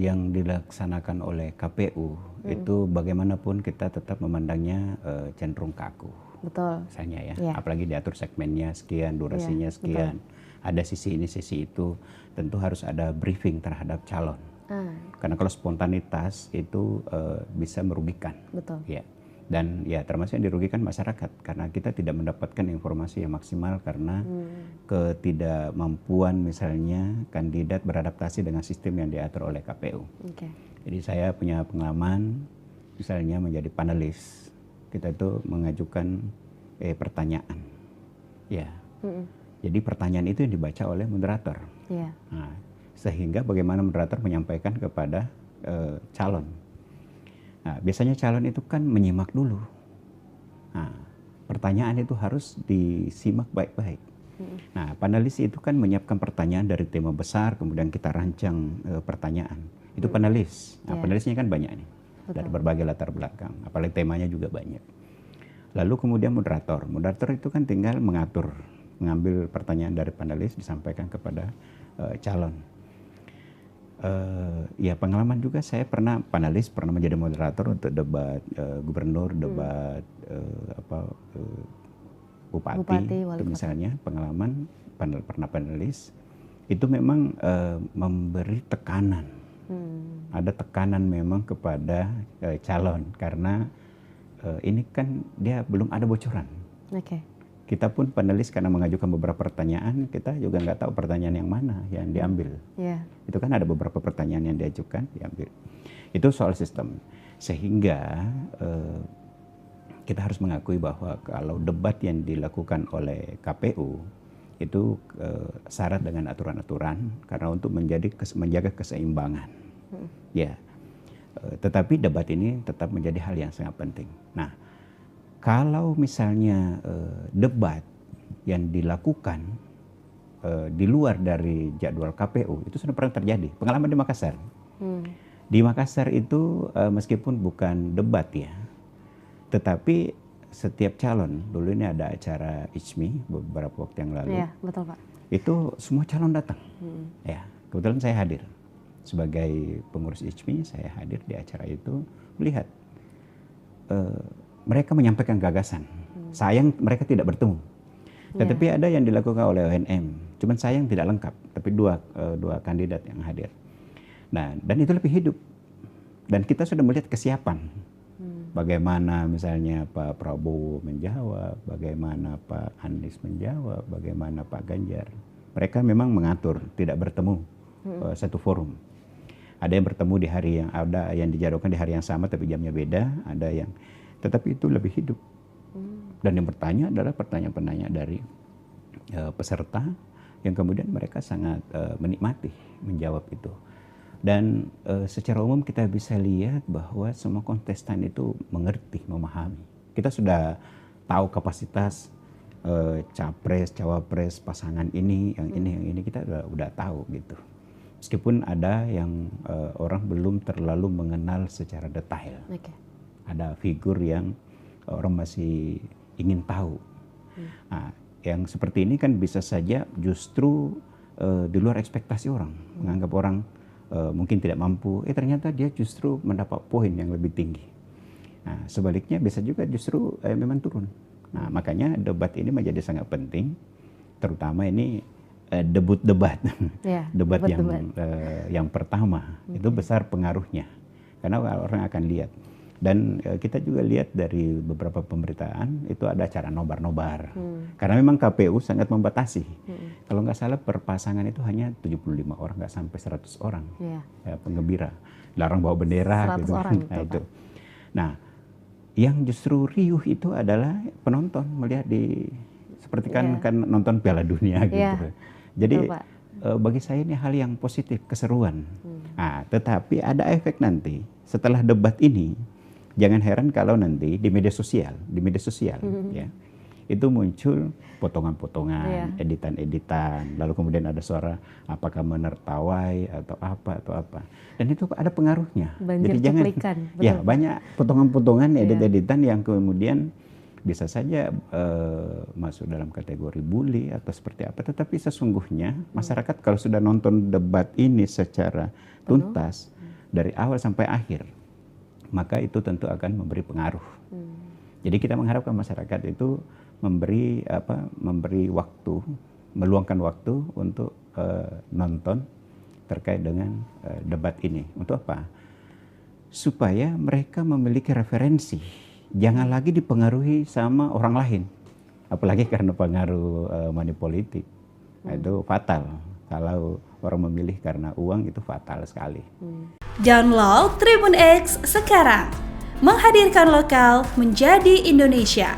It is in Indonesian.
yang dilaksanakan oleh KPU itu bagaimanapun kita tetap memandangnya cenderung kaku. Betul. Misalnya ya, Ya. apalagi diatur segmennya sekian, durasinya sekian, ada sisi ini, sisi itu, tentu harus ada briefing terhadap calon. Karena kalau spontanitas itu bisa merugikan. Betul. Ya. Dan ya termasuk yang dirugikan masyarakat karena kita tidak mendapatkan informasi yang maksimal karena ketidakmampuan misalnya kandidat beradaptasi dengan sistem yang diatur oleh KPU. Jadi saya punya pengalaman misalnya menjadi panelis, kita itu mengajukan pertanyaan, ya. Jadi pertanyaan itu yang dibaca oleh moderator. Nah, sehingga bagaimana moderator menyampaikan kepada calon. Nah, biasanya calon itu kan menyimak dulu. Nah, pertanyaan itu harus disimak baik-baik. Nah, panelis itu kan menyiapkan pertanyaan dari tema besar, kemudian kita rancang pertanyaan. Itu panelis. Nah, panelisnya kan banyak nih, dari berbagai latar belakang, apalagi temanya juga banyak. Lalu kemudian moderator. Moderator itu kan tinggal mengambil pertanyaan dari panelis, disampaikan kepada calon. Ya pengalaman juga saya pernah panelis, pernah menjadi moderator untuk debat gubernur, debat bupati itu misalnya pengalaman pernah panelis itu memang memberi tekanan, ada tekanan memang kepada calon karena ini kan dia belum ada bocoran. Kita pun panelis karena mengajukan beberapa pertanyaan, kita juga nggak tahu pertanyaan yang mana yang diambil. Itu kan ada beberapa pertanyaan yang diajukan, diambil. Itu soal sistem. Sehingga kita harus mengakui bahwa kalau debat yang dilakukan oleh KPU itu syarat dengan aturan-aturan karena untuk menjaga keseimbangan. Ya, tetapi debat ini tetap menjadi hal yang sangat penting. Nah, kalau misalnya debat yang dilakukan di luar dari jadwal KPU itu sudah pernah terjadi. Pengalaman di Makassar. Di Makassar itu meskipun bukan debat ya, tetapi setiap calon, dulu ini ada acara ICMI beberapa waktu yang lalu. Iya, betul Pak. Itu semua calon datang. Ya, kebetulan saya hadir sebagai pengurus ICMI, saya hadir di acara itu melihat mereka menyampaikan gagasan. Sayang mereka tidak bertemu. Tetapi ada yang dilakukan oleh ONM. Cuman sayang tidak lengkap. Tapi dua kandidat yang hadir. Nah, dan itu lebih hidup. Dan kita sudah melihat kesiapan. Bagaimana misalnya Pak Prabowo menjawab, bagaimana Pak Anies menjawab, bagaimana Pak Ganjar. Mereka memang mengatur, tidak bertemu satu forum. Ada yang bertemu di hari yang ada, yang dijadwalkan di hari yang sama tapi jamnya beda. Ada yang tetapi itu lebih hidup. Dan yang bertanya adalah pertanyaan-pertanyaan dari peserta yang kemudian mereka sangat menikmati menjawab itu. Dan secara umum kita bisa lihat bahwa semua kontestan itu mengerti, memahami. Kita sudah tahu kapasitas capres, cawapres, pasangan ini, yang ini kita udah tahu gitu. Meskipun ada yang orang belum terlalu mengenal secara detail. Ada figur yang orang masih ingin tahu. Nah, yang seperti ini kan bisa saja justru di luar ekspektasi orang. Menganggap orang mungkin tidak mampu, ternyata dia justru mendapat poin yang lebih tinggi. Nah, sebaliknya bisa juga justru memang turun. Nah, makanya debat ini menjadi sangat penting, terutama ini debut debat. Debat yang pertama. Itu besar pengaruhnya. Karena orang akan lihat. Dan kita juga lihat dari beberapa pemberitaan itu ada acara nobar-nobar. Karena memang KPU sangat membatasi. Kalau nggak salah per pasangan itu hanya 75 orang, nggak sampai 100 orang ya, penggembira. Larang bawa bendera gitu. Orang Nah, itu. Nah, yang justru riuh itu adalah penonton melihat seperti kan nonton Piala Dunia gitu. Jadi bagi saya ini hal yang positif, keseruan. Nah, tetapi ada efek nanti setelah debat ini. Jangan heran kalau nanti di media sosial ya, itu muncul potongan-potongan, editan-editan, lalu kemudian ada suara apakah menertawai atau apa. Dan itu ada pengaruhnya. Banjir jadi jangan cuplikan, ya banyak potongan-potongan edit-editan yang kemudian bisa saja masuk dalam kategori bully atau seperti apa. Tetapi sesungguhnya masyarakat kalau sudah nonton debat ini secara tuntas dari awal sampai akhir, maka itu tentu akan memberi pengaruh. Jadi kita mengharapkan masyarakat itu memberi waktu, meluangkan waktu untuk nonton terkait dengan debat ini. Untuk apa? Supaya mereka memiliki referensi. Jangan lagi dipengaruhi sama orang lain. Apalagi karena pengaruh money politik. Itu fatal. Kalau orang memilih karena uang itu fatal sekali. Download Tribun X sekarang. Menghadirkan lokal menjadi Indonesia.